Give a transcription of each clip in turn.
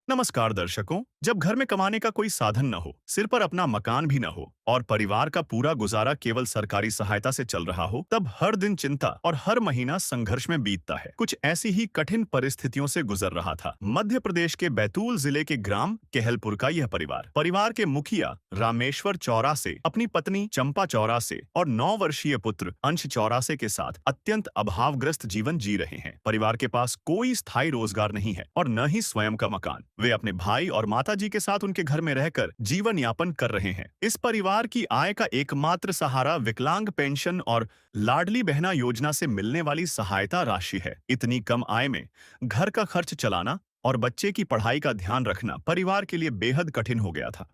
नमस्कार दर्शकों। जब घर में कमाने का कोई साधन न हो, सिर पर अपना मकान भी न हो और परिवार का पूरा गुजारा केवल सरकारी सहायता से चल रहा हो, तब हर दिन चिंता और हर महीना संघर्ष में बीतता है। कुछ ऐसी ही कठिन परिस्थितियों से गुजर रहा था मध्य प्रदेश के बैतूल जिले के ग्राम केहलपुर का यह परिवार के मुखिया रामेश्वर चौरासे, अपनी पत्नी चंपा चौरासे और 9 वर्षीय पुत्र अंश चौरासे के साथ अत्यंत अभावग्रस्त जीवन जी रहे हैं। परिवार के पास कोई स्थायी रोजगार नहीं है और न ही स्वयं का मकान। वे अपने भाई और माताजी के साथ उनके घर में रहकर जीवन यापन कर रहे हैं। इस परिवार की आय का एकमात्र सहारा विकलांग पेंशन और लाडली बहना योजना से मिलने वाली सहायता राशि है। इतनी कम आय में घर का खर्च चलाना और बच्चे की पढ़ाई का ध्यान रखना परिवार के लिए बेहद कठिन हो गया था।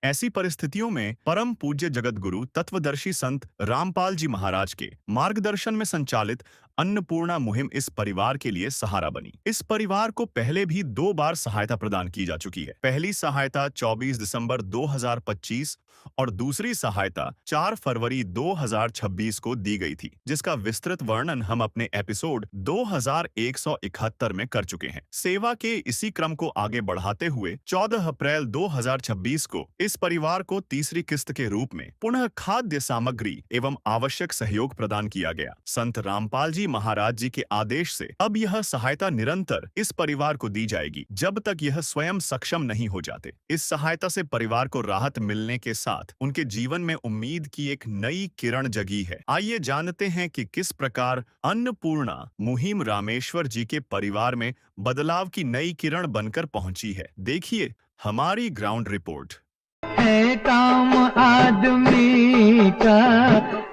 ऐसी परिस्थितियों में परम पूज्य जगत गुरु तत्वदर्शी संत रामपाल जी महाराज के मार्गदर्शन में संचालित अन्नपूर्णा मुहिम इस परिवार के लिए सहारा बनी। इस परिवार को पहले भी 2 बार सहायता प्रदान की जा चुकी है। पहली सहायता 24 दिसंबर 2025 और दूसरी सहायता 4 फरवरी 2026 को दी गई थी, जिसका विस्तृत वर्णन हम अपने एपिसोड 2171 में कर चुके हैं। सेवा के इसी क्रम को आगे बढ़ाते हुए 14 अप्रैल 2026 को इस परिवार को तीसरी किस्त के रूप में पुनः खाद्य सामग्री एवं आवश्यक सहयोग प्रदान किया गया। संत रामपाल जी महाराज जी के आदेश से अब यह सहायता निरंतर इस परिवार को दी जाएगी जब तक यह स्वयं सक्षम नहीं हो जाते। इस सहायता से परिवार को राहत मिलने के साथ उनके जीवन में उम्मीद की एक नई किरण जगी है। आइए जानते हैं कि किस प्रकार अन्नपूर्णा मुहिम रामेश्वर जी के परिवार में बदलाव की नई किरण बनकर पहुंची है। देखिए हमारी ग्राउंड रिपोर्ट। है काम आदमी का,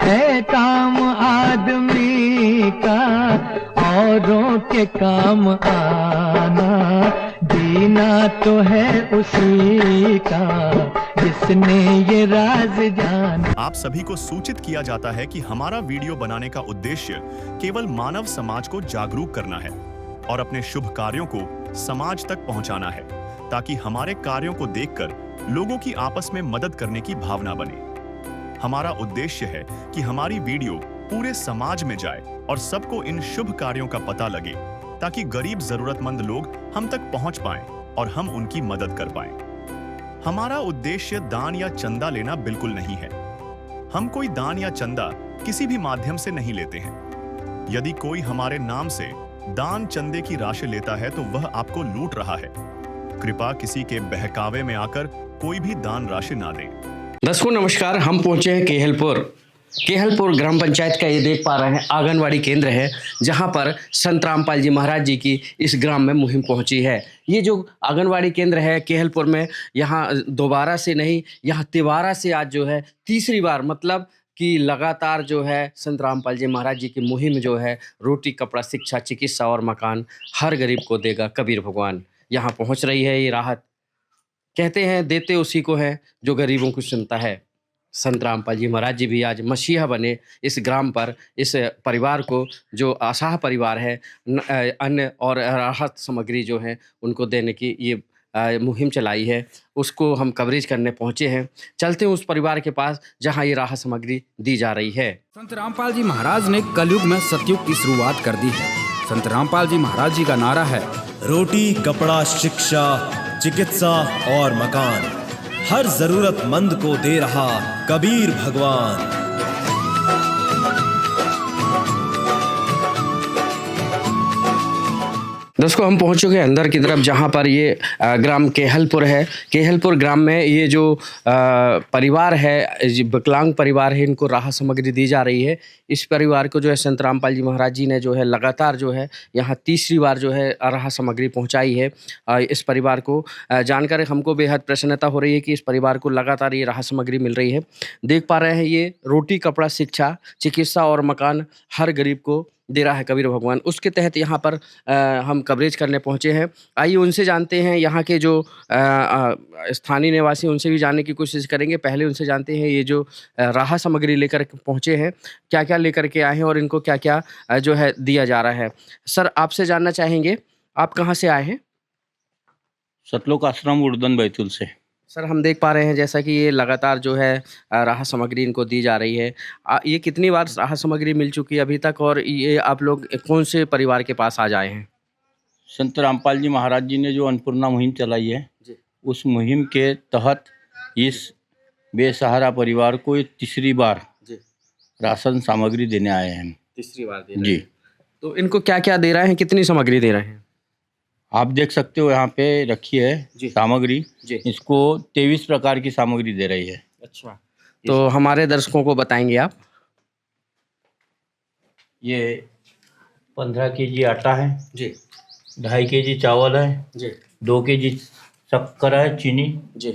है काम आदमी का, औरों के काम आना, जीना तो है उसी का जिसने ये राज जाना। आप सभी को सूचित किया जाता है कि हमारा वीडियो बनाने का उद्देश्य केवल मानव समाज को जागरूक करना है और अपने शुभ कार्यों को समाज तक पहुंचाना है, ताकि हमारे कार्यों को देखकर लोगों की आपस में मदद करने की भावना बने। हमारा उद्देश्य है कि हमारी वीडियो पूरे समाज में जाए और सबको इन शुभ कार्यों का पता लगे, ताकि गरीब जरूरतमंद लोग हम तक पहुंच पाएं और हम उनकी मदद कर पाएं। हमारा उद्देश्य दान या चंदा लेना बिल्कुल नहीं है। हम कोई दान या चंदा किसी भी माध्यम से नहीं लेते हैं। यदि कोई हमारे नाम से दान चंदे की राशि लेता है तो वह आपको लूट रहा है। कृपया किसी के बहकावे में आकर कोई भी दान राशि ना दें। दर्शकों नमस्कार, हम पहुंचे हैं केहलपुर ग्राम पंचायत का ये देख पा रहे हैं आंगनवाड़ी केंद्र है, जहां पर संत रामपाल जी महाराज जी की इस ग्राम में मुहिम पहुंची है। ये जो आंगनवाड़ी केंद्र है केहलपुर में, यहाँ दोबारा से नहीं, यहाँ तिवारा से आज जो है तीसरी बार, मतलब कि लगातार जो है संत रामपाल जी महाराज जी की मुहिम जो है रोटी कपड़ा शिक्षा चिकित्सा और मकान हर गरीब को देगा कबीर भगवान, यहाँ पहुँच रही है ये राहत। कहते हैं देते उसी को है जो गरीबों की सुनता है। संत रामपाल जी महाराज जी भी आज मसीहा बने इस ग्राम पर, इस परिवार को जो असहाय परिवार है अन्न और राहत सामग्री जो है उनको देने की ये मुहिम चलाई है, उसको हम कवरेज करने पहुंचे हैं। चलते हैं उस परिवार के पास जहां ये राहत सामग्री दी जा रही है। संत रामपाल जी महाराज ने कलयुग में सतयुग की शुरुआत कर दी है। संत रामपाल जी महाराज जी का नारा है, रोटी कपड़ा शिक्षा चिकित्सा और मकान हर जरूरतमंद को दे रहा कबीर भगवान। दोस्तों हम पहुंच चुके हैं अंदर की तरफ, जहां पर ये ग्राम केहलपुर है। केहलपुर ग्राम में ये जो परिवार है, विकलांग परिवार है, इनको राहत सामग्री दी जा रही है। इस परिवार को जो है संत रामपाल जी महाराज जी ने जो है लगातार जो है यहाँ तीसरी बार जो है राहत सामग्री पहुँचाई है। इस परिवार को जानकर हमको बेहद प्रसन्नता हो रही है कि इस परिवार को लगातार ये राहत सामग्री मिल रही है। देख पा रहे हैं ये रोटी कपड़ा शिक्षा चिकित्सा और मकान हर गरीब को दे रहा है कबीर भगवान, उसके तहत यहाँ पर हम कवरेज करने पहुँचे हैं। आइए उनसे जानते हैं, यहाँ के जो स्थानीय निवासी, उनसे भी जानने की कोशिश करेंगे। पहले उनसे जानते हैं ये जो राहत सामग्री लेकर पहुँचे हैं, क्या क्या लेकर के आए हैं और इनको क्या क्या जो है दिया जा रहा है। सर आपसे जानना चाहेंगे, आप कहाँ से आए हैं? सतलोक आश्रम उड़दन बैतूल से। सर हम देख पा रहे हैं जैसा कि ये लगातार जो है राहत सामग्री इनको दी जा रही है। ये कितनी बार राहत सामग्री मिल चुकी है अभी तक, और ये आप लोग कौन से परिवार के पास आज आए हैं? संत रामपाल जी महाराज जी ने जो अन्नपूर्णा मुहिम चलाई है, जी। उस मुहिम के तहत इस बेसहारा परिवार को ये तीसरी बार जी। राशन सामग्री देने आए हैं। तीसरी बार दे रहे जी, हैं। तो इनको क्या क्या दे रहे हैं, कितनी सामग्री दे रहे हैं? आप देख सकते हो यहाँ पे रखी है जी। सामग्री। जी। इसको 23 प्रकार की सामग्री दे रही है। अच्छा, तो हमारे दर्शकों को बताएंगे आप? ये 15 केजी आटा है, जी। 2.5 केजी चावल है, जी। 2 केजी शक्कर है, चीनी। जी।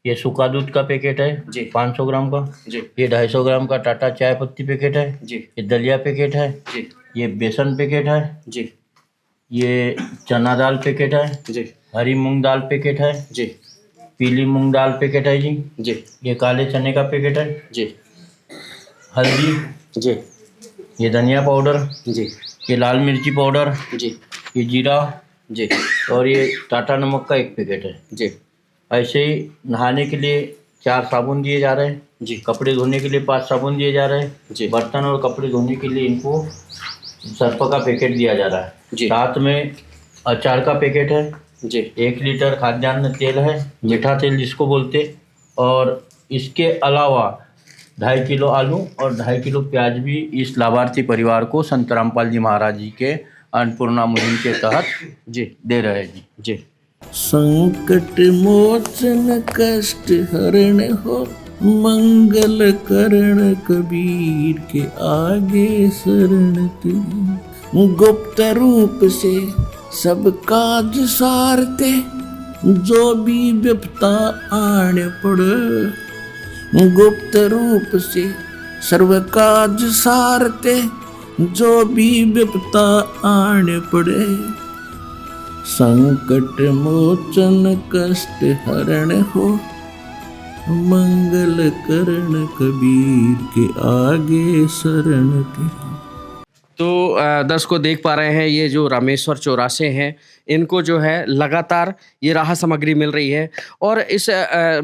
ये सूखा दूध का पैकेट है जी। 500 ग्राम का। जी। ये 250 ग्राम का टाटा चाय पत्ती पैकेट है। जी। ये दलिया पैकेट है। जी। ये बेसन पैकेट है। जी। ये चना दाल पैकेट है। जी। हरी मूंग दाल पैकेट है। जी। पीली मूंग दाल पैकेट है जी। जी। ये काले चने का पैकेट है। जी। हल्दी। जी। ये धनिया पाउडर। जी। ये लाल मिर्ची पाउडर। जी। ये जीरा। जी। और ये टाटा नमक का एक पैकेट है। जी। ऐसे ही नहाने के लिए 4 साबुन दिए जा रहे हैं जी। कपड़े धोने के लिए 5 साबुन दिए जा रहे हैं जी। बर्तन और कपड़े धोने के लिए इनको सर्फ का पैकेट दिया जा रहा है जी। साथ में अचार का पैकेट है जी। 1 लीटर खाद्यान्न तेल है मीठा तेल जिसको बोलते और इसके अलावा 2.5 किलो आलू और 2.5 किलो प्याज भी इस लाभार्थी परिवार को संत रामपाल जी महाराज जी के अन्नपूर्णा मुहिम के तहत जी दे रहे हैं जी। जी। संकट मोचन कष्ट हरण हो मंगल करण कबीर के आगे शरण तेरी गुप्त रूप से सब काज सारते जो भी विपता आने पड़े गुप्त रूप से सर्व काज सारते जो भी विपता आने पड़े संकट मोचन कष्ट हरण हो मंगल करण कबीर के आगे शरण तेरी। तो दर्शकों देख पा रहे हैं ये जो रामेश्वर चौरासे हैं इनको जो है लगातार ये राहत सामग्री मिल रही है और इस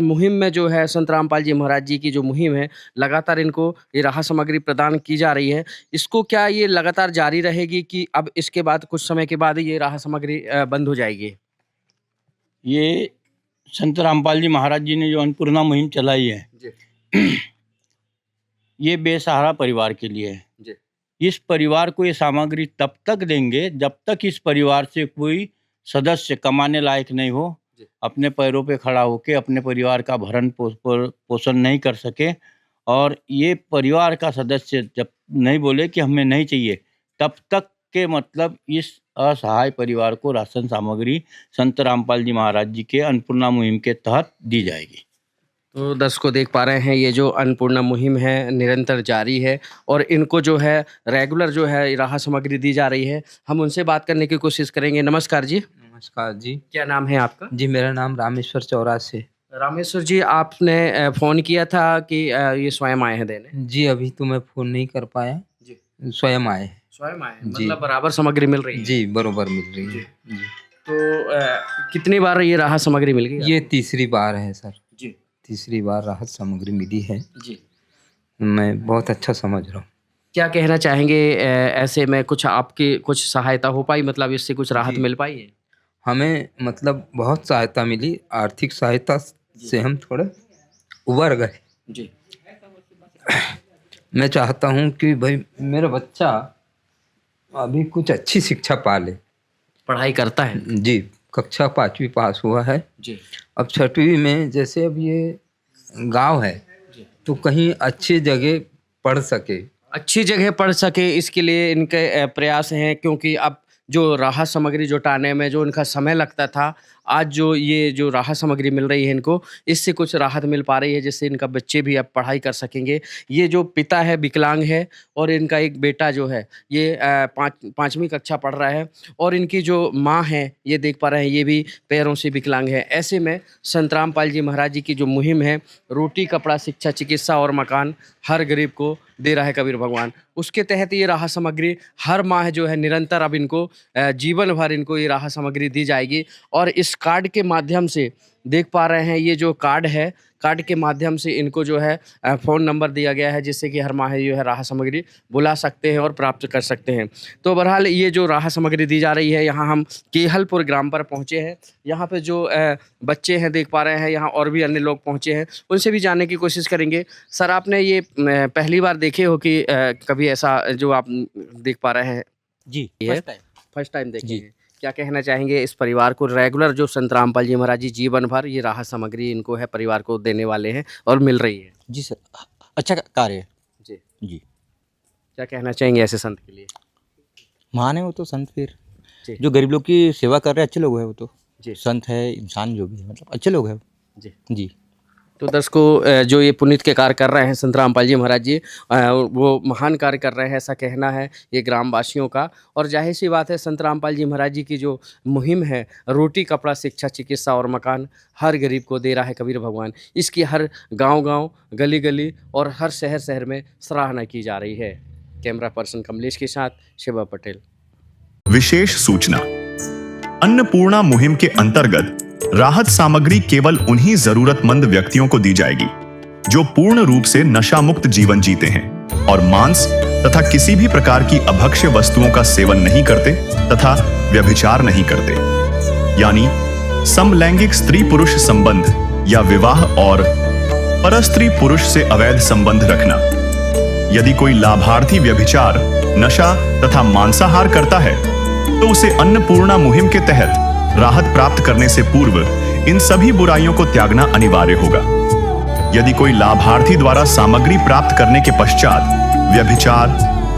मुहिम में जो है संत रामपाल जी महाराज जी की जो मुहिम है लगातार इनको ये राहत सामग्री प्रदान की जा रही है। इसको क्या ये लगातार जारी रहेगी कि अब इसके बाद कुछ समय के बाद ये राहत सामग्री बंद हो जाएगी? ये संत रामपाल जी महाराज जी ने जो अन्नपूर्णा मुहिम चलाई है ये बेसहारा परिवार के लिए है। जी। इस परिवार को ये सामग्री तब तक देंगे जब तक इस परिवार से कोई सदस्य कमाने लायक नहीं हो जी। अपने पैरों पे खड़ा होके अपने परिवार का भरण पोषण नहीं कर सके और ये परिवार का सदस्य जब नहीं बोले कि हमें नहीं चाहिए तब तक के मतलब इस असहाय परिवार को राशन सामग्री संत रामपाल जी महाराज जी के अन्नपूर्णा मुहिम के तहत दी जाएगी। तो दर्शकों देख पा रहे हैं ये जो अन्नपूर्णा मुहिम है निरंतर जारी है और इनको जो है रेगुलर जो है राहत सामग्री दी जा रही है। हम उनसे बात करने की कोशिश करेंगे। नमस्कार जी। नमस्कार जी। क्या नाम है आपका? जी मेरा नाम रामेश्वर चौरासे। रामेश्वर जी आपने फ़ोन किया था कि ये स्वयं आए हैं देने? जी अभी तो मैं फ़ोन नहीं कर पाया जी। स्वयं आए। स्वयं आए हैं, जी। मतलब बराबर सामग्री मिल रही है? जी बरोबर मिल रही है जी। तो कितनी बार ये राहत सामग्री मिल गई? ये तीसरी बार है सर। जी। तीसरी बार राहत सामग्री मिली है। जी। मैं बहुत अच्छा समझ रहा हूँ। क्या कहना चाहेंगे ऐसे में कुछ आपकी कुछ सहायता हो पाई, मतलब इससे कुछ राहत जी। मिल पाई है? हमें मतलब बहुत सहायता मिली, आर्थिक सहायता से हम थोड़े उबर गए। जी। मैं चाहता हूँ कि भाई मेरा बच्चा अभी कुछ अच्छी शिक्षा पा ले। पढ़ाई करता है? जी कक्षा 5वीं पास हुआ है। जी। अब 6वीं में जैसे अब ये गांव है तो कहीं अच्छी जगह पढ़ सके। अच्छी जगह पढ़ सके इसके लिए इनके प्रयास हैं, क्योंकि अब जो राहत सामग्री जुटाने में जो इनका समय लगता था, आज जो ये जो राहत सामग्री मिल रही है इनको, इससे कुछ राहत मिल पा रही है जिससे इनका बच्चे भी अब पढ़ाई कर सकेंगे। ये जो पिता है विकलांग है और इनका एक बेटा जो है ये 5वीं कक्षा पढ़ रहा है और इनकी जो माँ है ये देख पा रहे हैं ये भी पैरों से विकलांग है। ऐसे में संत रामपाल जी महाराज जी की जो मुहिम है रोटी कपड़ा शिक्षा चिकित्सा और मकान हर गरीब को दे रहा है कबीर भगवान, उसके तहत ये राहत सामग्री हर माह जो है निरंतर अब इनको जीवन भर इनको ये राहत सामग्री दी जाएगी और इस इस कार्ड के माध्यम से देख पा रहे हैं, ये जो कार्ड है, कार्ड के माध्यम से इनको जो है फ़ोन नंबर दिया गया है, जिससे कि हर माह जो है राहत सामग्री बुला सकते हैं और प्राप्त कर सकते हैं। तो बहरहाल ये जो राहत सामग्री दी जा रही है, यहाँ हम केहलपुर ग्राम पर पहुँचे हैं। यहाँ पे जो बच्चे हैं देख पा रहे हैं, यहाँ और भी अन्य लोग पहुँचे हैं, उनसे भी जानने की कोशिश करेंगे। सर, आपने ये पहली बार देखे हो कि कभी ऐसा जो आप देख पा रहे हैं? जी, फर्स्ट टाइम देखे हैं। क्या कहना चाहेंगे इस परिवार को? रेगुलर जो संत रामपाल जी महाराज जी जीवन भर ये राहत सामग्री इनको है परिवार को देने वाले हैं और मिल रही है। जी सर, अच्छा कार्य है जी जी। क्या कहना चाहेंगे ऐसे संत के लिए? महान है वो तो संत, फिर जी। जो गरीब लोग की सेवा कर रहे हैं, अच्छे लोग हैं वो तो। जी। संत है, इंसान जो भी है, मतलब अच्छे लोग हैं जी जी। तो दर्शकों, जो ये पुनीत के कार्य कर रहे हैं संत रामपाल जी महाराज जी, वो महान कार्य कर रहे हैं, ऐसा कहना है ये ग्रामवासियों का। और जाहिर सी बात है, संत रामपाल जी महाराज जी की जो मुहिम है, रोटी कपड़ा शिक्षा चिकित्सा और मकान हर गरीब को दे रहा है कबीर भगवान, इसकी हर गांव-गांव, गली-गली और हर शहर-शहर में सराहना की जा रही है। कैमरा पर्सन कमलेश के साथ शिवा पटेल। विशेष सूचना, अन्नपूर्णा मुहिम के अंतर्गत राहत सामग्री केवल उन्हीं जरूरतमंद व्यक्तियों को दी जाएगी जो पूर्ण रूप से नशा मुक्त जीवन जीते हैं और मांस तथा किसी भी प्रकार की अभक्ष्य वस्तुओं का सेवन नहीं करते तथा व्यभिचार नहीं करते, यानी समलैंगिक स्त्री पुरुष संबंध या विवाह और परस्त्री पुरुष से अवैध संबंध रखना। यदि कोई लाभार्थी व्यभिचार, नशा तथा मांसाहार करता है तो उसे अन्नपूर्णा मुहिम के तहत राहत प्राप्त करने से पूर्व इन सभी बुराइयों को त्यागना अनिवार्य होगा। यदि कोई लाभार्थी द्वारा सामग्री प्राप्त करने के पश्चात व्यभिचार,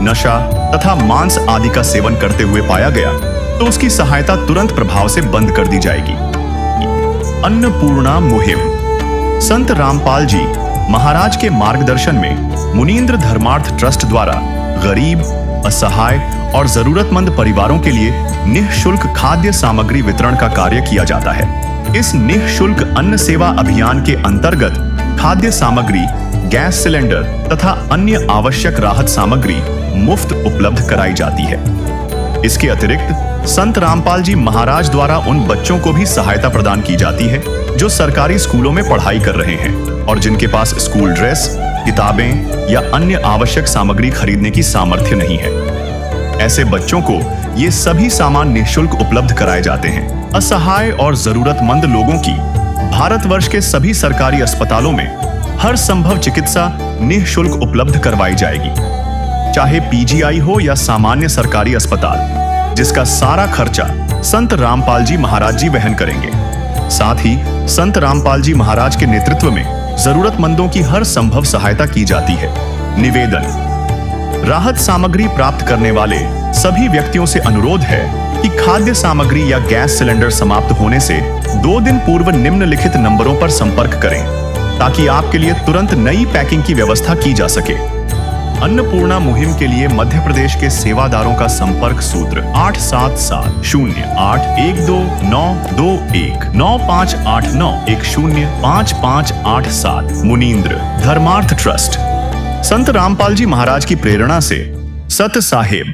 नशा तथा मांस आदि का सेवन करते हुए पाया गया तो उसकी सहायता तुरंत प्रभाव से बंद कर दी जाएगी। अन्नपूर्णा मुहिम संत रामपाल जी महाराज के मार्गदर्शन में मुनींद्र धर्मार्थ ट्रस्ट द्वारा गरीब, असहाय और जरूरतमंद परिवारों के लिए निःशुल्क खाद्य सामग्री वितरण का कार्य किया जाता है। इस निःशुल्क अन्न सेवा अभियान के अंतर्गत खाद्य सामग्री, गैस सिलेंडर तथा अन्य आवश्यक राहत सामग्री मुफ्त उपलब्ध कराई जाती है। इसके अतिरिक्त संत रामपाल जी महाराज द्वारा उन बच्चों को भी सहायता प्रदान की जाती है जो सरकारी स्कूलों में पढ़ाई कर रहे हैं और जिनके पास स्कूल ड्रेस, किताबें या अन्य आवश्यक सामग्री खरीदने की सामर्थ्य नहीं है। ऐसे बच्चों को ये सभी सामान निःशुल्क उपलब्ध कराए जाते हैं। असहाय और जरूरतमंद लोगों की भारतवर्ष के सभी सरकारी अस्पतालों में हर संभव चिकित्सा निःशुल्क उपलब्ध करवाई जाएगी, चाहे पीजीआई हो या सामान्य सरकारी अस्पताल, जिसका सारा खर्चा संत रामपाल जी महाराज जी वहन करेंगे। साथ ही संत रामपाल जी महाराज के नेतृत्व में जरूरतमंदों की हर संभव सहायता की जाती है। निवेदन, राहत सामग्री प्राप्त करने वाले सभी व्यक्तियों से अनुरोध है कि खाद्य सामग्री या गैस सिलेंडर समाप्त होने से 2 दिन पूर्व निम्नलिखित नंबरों पर संपर्क करें ताकि आपके लिए तुरंत नई पैकिंग की व्यवस्था की जा सके। अन्नपूर्णा मुहिम के लिए मध्य प्रदेश के सेवादारों का संपर्क सूत्र 8770819589105587 मुनींद्र धर्मार्थ ट्रस्ट। संत रामपाल जी महाराज की प्रेरणा से सत साहिब